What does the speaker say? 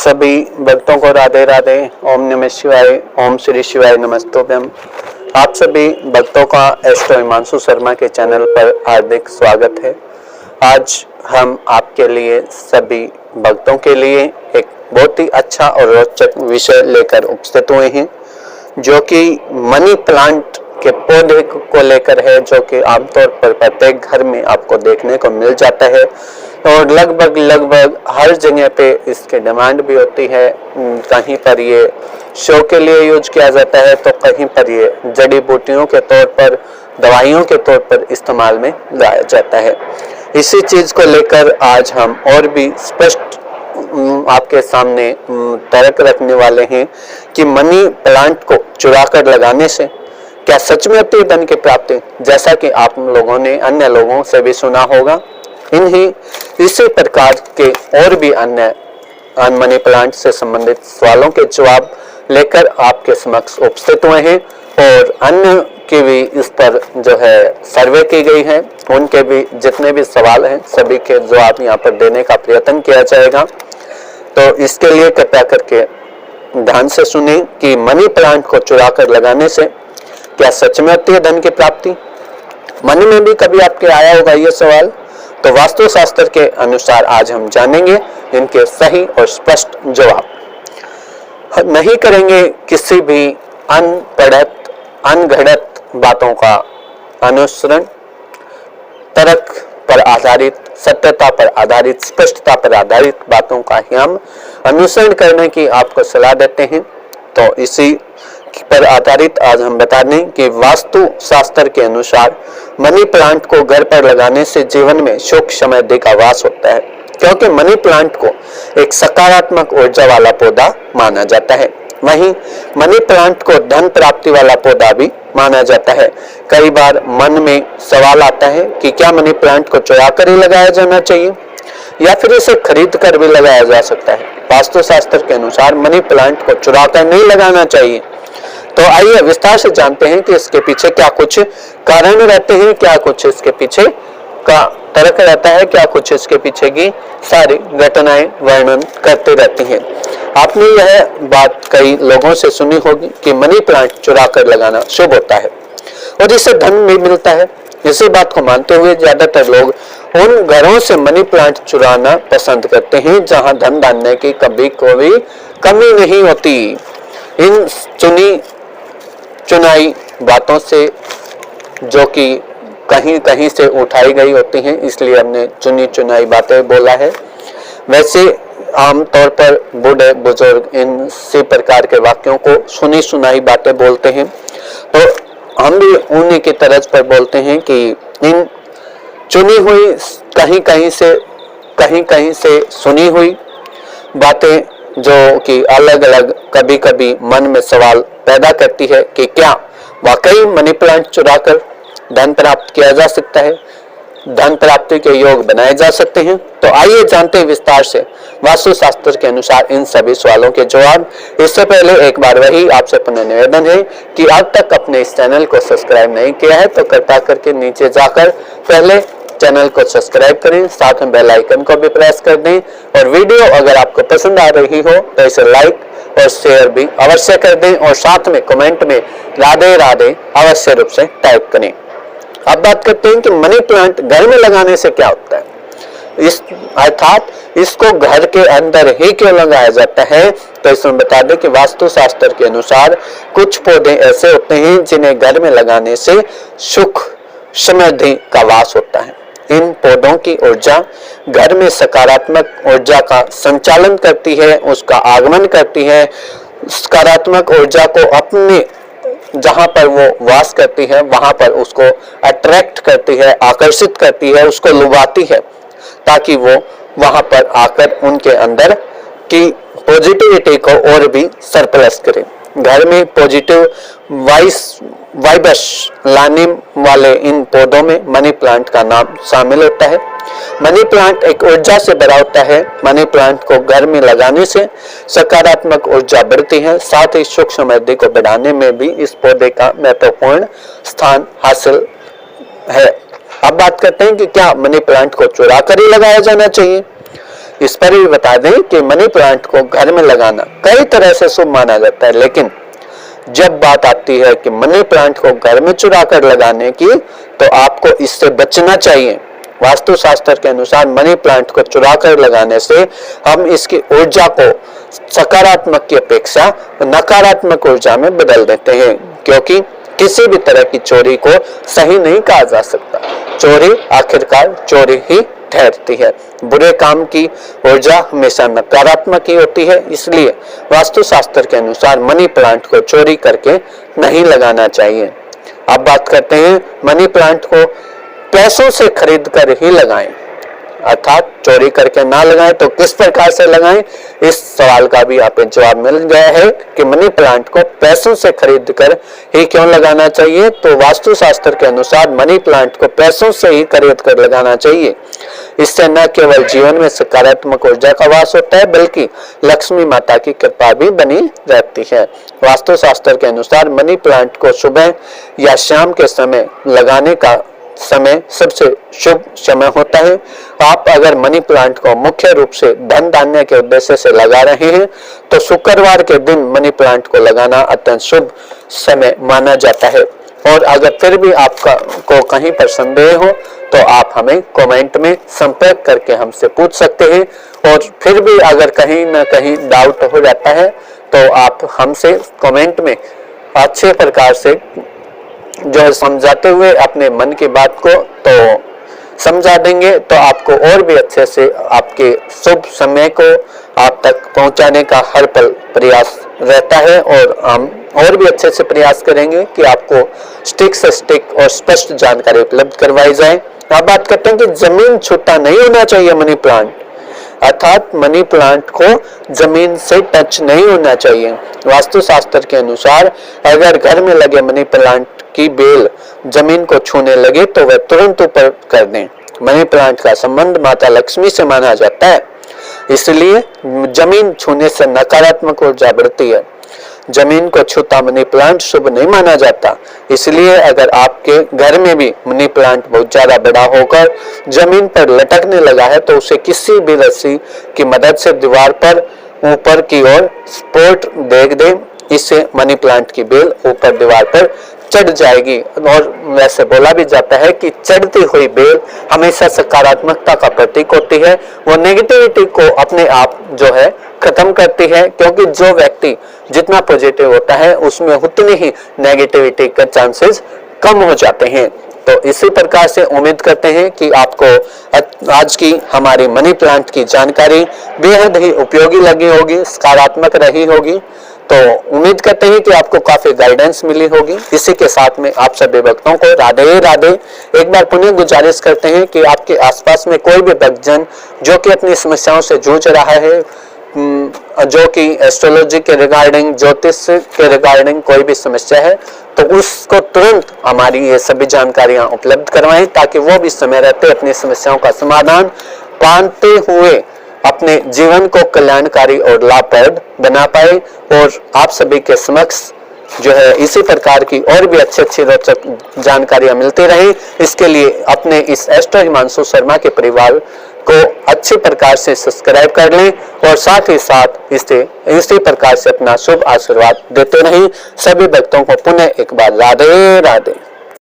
सभी भक्तों को राधे राधे। ओम नमः शिवाय। ओम श्री शिवाय नमस्तुभ्यम। आप सभी भक्तों का एस्ट्रो हिमांशु शर्मा के चैनल पर हार्दिक स्वागत है। आज हम आपके लिए सभी भक्तों के लिए एक बहुत ही अच्छा और रोचक विषय लेकर उपस्थित हुए हैं, जो कि मनी प्लांट के पौधे को लेकर है, जो कि आमतौर पर प्रत्येक घर में आपको देखने को मिल जाता है और लगभग हर जगह पे इसकी डिमांड भी होती है। कहीं पर ये शो के लिए यूज किया जाता है, तो कहीं पर ये जड़ी बूटियों के तौर पर, दवाइयों के तौर पर इस्तेमाल में लाया जाता है। इसी चीज को लेकर आज हम और भी स्पष्ट आपके सामने तर्क रखने वाले हैं कि मनी प्लांट को चुरा कर लगाने से क्या सच में होती है धन की प्राप्ति। जैसा कि आप लोगों ने अन्य लोगों से भी सुना होगा, इसी प्रकार के और भी अन्य मनी प्लांट से संबंधित सवालों के जवाब लेकर आपके समक्ष उपस्थित हुए हैं और अन्य की भी इस पर जो है सर्वे की गई है। उनके भी जितने भी सवाल हैं सभी के जवाब यहाँ पर देने का प्रयत्न किया जाएगा। तो इसके लिए कृपया करके ध्यान से सुने कि मनी प्लांट को चुरा कर लगाने से क्या सच में होती है धन की प्राप्ति। मन में भी कभी आपके आया होगा ये सवाल, तो वास्तुशास्त्र के अनुसार आज हम जानेंगे इनके सही और स्पष्ट जवाब। नहीं करेंगे किसी भी अनपढ़त अनगढ़त बातों का अनुसरण। तर्क पर आधारित, सत्यता पर आधारित, स्पष्टता पर आधारित बातों का ही हम अनुसरण करने की आपको सलाह देते हैं। तो इसी पर आधारित आज हम बता दें कि वास्तु शास्त्र के अनुसार मनी प्लांट को घर पर लगाने से जीवन में सुख समृद्धि का वास होता है, क्योंकि मनी प्लांट को एक सकारात्मक ऊर्जा वाला पौधा माना जाता है। वहीं मनी प्लांट को धन प्राप्ति वाला पौधा भी माना जाता है। कई बार मन में सवाल आता है कि क्या मनी प्लांट को चुरा कर ही लगाया जाना चाहिए या फिर इसे खरीद कर भी लगाया जा सकता है। वास्तुशास्त्र के अनुसार मनी प्लांट को चुरा कर नहीं लगाना चाहिए। तो आइए विस्तार से जानते हैं कि इसके पीछे क्या कुछ कारण रहते हैं, क्या कुछ इसके पीछे का तर्क रहता है, क्या कुछ इसके पीछे की सारी घटनाएं वर्णन करते रहती हैं। आपने यह बात कई लोगों से सुनी होगी कि मनी प्लांट चुरा कर लगाना शुभ होता है और इससे धन भी मिलता है। इसी बात को मानते हुए ज्यादातर लोग उन घरों से मनी प्लांट चुराना पसंद करते हैं जहां धन धान्य की कभी कोई कमी नहीं होती। इन चुनाई बातों से, जो कि कहीं कहीं से उठाई गई होती हैं, इसलिए हमने चुनी चुनाई बातें बोला है। वैसे आमतौर पर बूढ़े बुजुर्ग इन सी प्रकार के वाक्यों को सुनी सुनाई बातें बोलते हैं, तो हम भी उन्हीं की तरज पर बोलते हैं कि इन चुनी हुई कहीं कहीं से सुनी हुई बातें, जो कि अलग अलग कभी कभी मन में सवाल पैदा करती है कि क्या वाकई मनी प्लांट चुराकर धन प्राप्त किया जा सकता है, धन प्राप्ति के योग बनाए जा सकते हैं। तो आइए जानते हैं विस्तार से वास्तुशास्त्र के अनुसार इन सभी सवालों के जवाब। इससे पहले एक बार वही आपसे पुनः निवेदन है कि अब तक अपने इस चैनल को सब्सक्राइब नहीं किया है तो कृपया करके नीचे जाकर पहले चैनल को सब्सक्राइब करें, साथ में बेल आइकन को भी प्रेस कर दें और वीडियो अगर आपको पसंद आ रही हो तो इसे लाइक और शेयर भी अवश्य कर दें और साथ में कमेंट में राधे राधे अवश्य रूप से टाइप करें। अब बात करते हैं कि मनी प्लांट घर में लगाने से क्या होता है, अर्थात इसको घर के अंदर ही क्यों लगाया जाता है। तो इसमें बता दें कि वास्तुशास्त्र के अनुसार कुछ पौधे ऐसे होते हैं जिन्हें घर में लगाने से सुख समृद्धि का वास होता है। इन पौधों की ऊर्जा घर में सकारात्मक ऊर्जा का संचालन करती है, उसका आगमन करती है, सकारात्मक ऊर्जा को अपने जहां पर वो वास करती है वहां पर उसको अट्रैक्ट करती है, आकर्षित करती है, उसको लुभाती है, ताकि वो वहां पर आकर उनके अंदर की पॉजिटिविटी को और भी सरप्लस करे। घर में पॉजिटिव वाइब्स लाने वाले इन पौधों में मनी प्लांट का नाम शामिल होता है। मनी प्लांट एक ऊर्जा से भरा होता है। मनी प्लांट को घर में लगाने से सकारात्मक ऊर्जा बढ़ती है, साथ ही सुख समृद्धि को बढ़ाने में भी इस पौधे का महत्वपूर्ण स्थान हासिल है। अब बात करते हैं कि क्या मनी प्लांट को चुरा कर ही लगाया जाना चाहिए इस पर भी बता दें कि मनी प्लांट को घर में लगाना कई तरह से शुभ माना जाता है, लेकिन जब बात आती है कि मनी प्लांट को घर में चुरा कर लगाने की, तो आपको इससे बचना चाहिए। वास्तु शास्त्र के अनुसार मनी प्लांट को चुरा कर लगाने से हम इसकी ऊर्जा को सकारात्मक की अपेक्षा नकारात्मक ऊर्जा में बदल देते हैं, क्योंकि किसी भी तरह की चोरी को सही नहीं कहा जा सकता। चोरी आखिरकार चोरी ही ठहरती है। बुरे काम की ऊर्जा हमेशा नकारात्मक ही होती है, इसलिए वास्तुशास्त्र के अनुसार मनी प्लांट को चोरी करके नहीं लगाना चाहिए। अब बात करते हैं मनी प्लांट को पैसों से खरीद कर ही लगाएं, अर्थात चोरी करके ना लगाएं। तो किस प्रकार से लगाएं, इस सवाल का भी आपको जवाब मिल गया है कि मनी प्लांट को पैसों से खरीद कर ही क्यों लगाना चाहिए। तो वास्तुशास्त्र के अनुसार मनी प्लांट को पैसों से ही खरीद कर लगाना चाहिए। इससे न केवल जीवन में सकारात्मक ऊर्जा का वास होता है, बल्कि लक्ष्मी माता की कृपा भी बनी रहती है। वास्तुशास्त्र के अनुसार मनी प्लांट को सुबह या शाम के समय लगाने का समय सबसे शुभ समय होता है। आप अगर मनी प्लांट को मुख्य रूप से धन धान्य के उद्देश्य से लगा रहे हैं, तो शुक्रवार के दिन मनी प्लांट को लगाना अत्यंत शुभ समय माना जाता है। और अगर फिर भी आपका को कहीं पर संदेह हो, तो आप हमें कमेंट में संपर्क करके हमसे पूछ सकते हैं। और फिर भी अगर कहीं ना कहीं डाउट हो जाता है, तो आप हमसे कमेंट में अच्छे प्रकार से जो समझाते हुए अपने मन की बात को तो समझा देंगे, तो आपको और भी अच्छे से आपके शुभ समय को आप तक पहुंचाने का हर पल प्रयास रहता है। और हम और भी अच्छे से प्रयास करेंगे कि आपको स्टिक से स्टिक और स्पष्ट जानकारी उपलब्ध करवाई जाए। अब बात करते हैं कि जमीन छूटा नहीं होना चाहिए मनी प्लांट, अर्थात मनी प्लांट को जमीन से टच नहीं होना चाहिए। वास्तुशास्त्र के अनुसार अगर घर में लगे मनी प्लांट की बेल जमीन को छूने लगे, तो वह तुरंत ऊपर कर दें। मनी प्लांट का संबंध माता लक्ष्मी से माना जाता है, इसलिए जमीन छूने से नकारात्मक ऊर्जा बढ़ती है। जमीन को छूता मनी प्लांट शुभ नहीं माना जाता, इसलिए अगर आपके घर में भी मनी प्लांट बहुत ज्यादा बड़ा होकर जमीन पर लटकने लगा है, तो उसे किसी भी रस्सी की मदद से दीवार पर ऊपर की ओर सपोर्ट दे दें। इससे मनी प्लांट की बेल ऊपर दीवार पर चढ़ जाएगी। और वैसे बोला भी जाता है कि चढ़ती हुई बेल हमेशा सकारात्मकता का प्रतीक होती है, वो नेगेटिविटी को अपने आप जो है खत्म करती है, क्योंकि जो व्यक्ति जितना पॉजिटिव होता है उसमें उतनी ही नेगेटिविटी के चांसेस कम हो जाते हैं। तो इसी प्रकार से उम्मीद करते हैं कि आपको आज की हमारी मनी प्लांट की जानकारी बेहद ही उपयोगी लगी होगी, सकारात्मक रही होगी। तो उम्मीद करते हैं कि आपको काफी गाइडेंस मिली होगी। इसी के साथ में आप सभी भक्तों को राधे राधे। एक बार पुनः गुजारिश करते हैं कि आपके आसपास में कोई भी भक्तजन जो कि अपनी समस्याओं से जूझ रहा है, जो कि एस्ट्रोलॉजी के रिगार्डिंग, ज्योतिष के रिगार्डिंग कोई भी समस्या है, तो उसको तुरंत हमारी ये सभी जानकारियां उपलब्ध करवाएं, ताकि वो भी समय रहते अपनी समस्याओं का समाधान पाते हुए अपने जीवन को कल्याणकारी और लाभप्रद बना पाए। और आप सभी के समक्ष जो है इसी प्रकार की और भी अच्छी रोचक जानकारियां मिलती रही, इसके लिए अपने इस एस्ट्रो हिमांशु शर्मा के परिवार को अच्छे प्रकार से सब्सक्राइब कर लें और साथ ही साथ इसी प्रकार से अपना शुभ आशीर्वाद देते रहें। सभी भक्तों को पुनः एक बार राधे राधे।